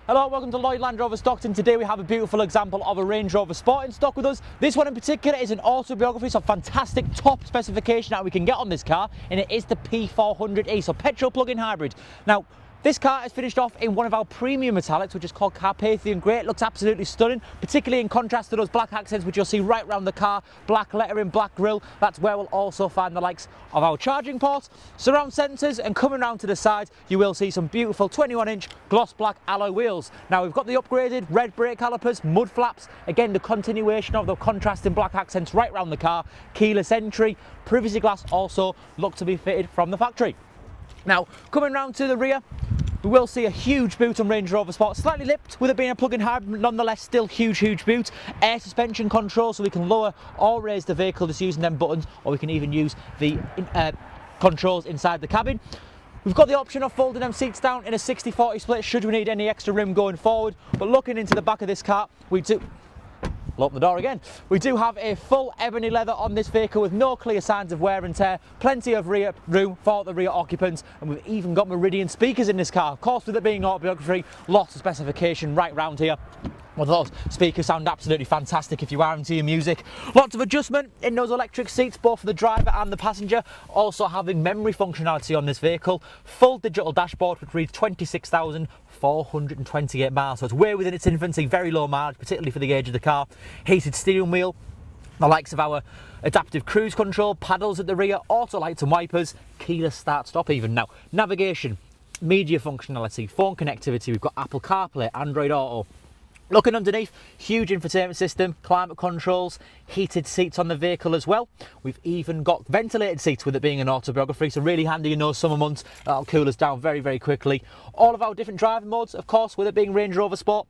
Hello, welcome to Lloyd Land Rover Stockton. Today we have a beautiful example of a Range Rover Sport in stock with us. This one in particular is an autobiography, so fantastic top specification that we can get on this car, and it is the P400e, so petrol plug-in hybrid. Now, this car is finished off in one of our premium metallics, which is called Carpathian Grey. It looks absolutely stunning, particularly in contrast to those black accents which you'll see right around the car. Black lettering, black grille. That's where we'll also find the likes of our charging ports, surround sensors, and coming round to the side, you will see some beautiful 21-inch gloss black alloy wheels. Now, we've got the upgraded red brake calipers, mud flaps, again, the continuation of the contrasting black accents right around the car, keyless entry, privacy glass also look to be fitted from the factory. Now, coming round to the rear, we will see a huge boot on Range Rover Sport, slightly lipped with it being a plug-in hybrid, but nonetheless still huge boot. Air suspension control, so we can lower or raise the vehicle just using them buttons, or we can even use the controls inside the cabin. We've got the option of folding them seats down in a 60-40 split should we need any extra room going forward, but looking into the back of this car, we do... I'll open the door again. We do have a full ebony leather on this vehicle with no clear signs of wear and tear, plenty of rear room for the rear occupants, and we've even got Meridian speakers in this car. Of course, with it being autobiography, lots of specification right round here. Well, those speakers sound absolutely fantastic if you are into your music. Lots of adjustment in those electric seats, both for the driver and the passenger. Also having memory functionality on this vehicle. Full digital dashboard which reads 26,428 miles. So it's way within its infancy, very low mileage, particularly for the age of the car. Heated steering wheel, the likes of our adaptive cruise control, paddles at the rear, auto lights and wipers, keyless start stop even. Now, navigation, media functionality, phone connectivity, we've got Apple CarPlay, Android Auto. Looking underneath, huge infotainment system, climate controls, heated seats on the vehicle as well. We've even got ventilated seats with it being an autobiography, so really handy in those summer months. That'll cool us down very quickly. All of our different driving modes, of course, with it being Range Rover Sport.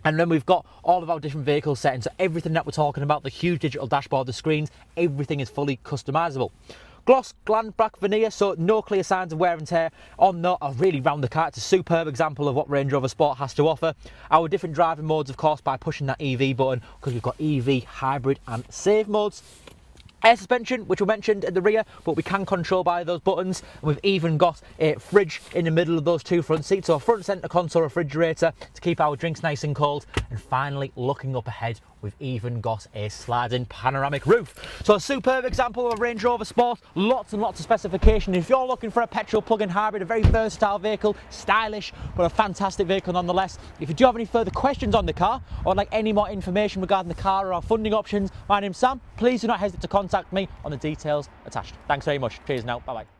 And then we've got all of our different vehicle settings, so everything that we're talking about, the huge digital dashboard, the screens, everything is fully customizable. Gloss gland black veneer, so no clear signs of wear and tear on that, or really round the car. It's a superb example of what Range Rover Sport has to offer. Our different driving modes, of course, by pushing that EV button, because we've got EV, hybrid and save modes. Air suspension, which we mentioned at the rear, but we can control by those buttons. And we've even got a fridge in the middle of those two front seats, so a front centre console refrigerator to keep our drinks nice and cold. And finally, looking up ahead, we've even got a sliding panoramic roof. So a superb example of a Range Rover Sport, lots and lots of specification. If you're looking for a petrol plug-in hybrid, a very versatile vehicle, stylish, but a fantastic vehicle nonetheless. If you do have any further questions on the car, or would like any more information regarding the car or our funding options, my name's Sam. Please do not hesitate to contact me on the details attached. Thanks very much. Cheers now. Bye-bye.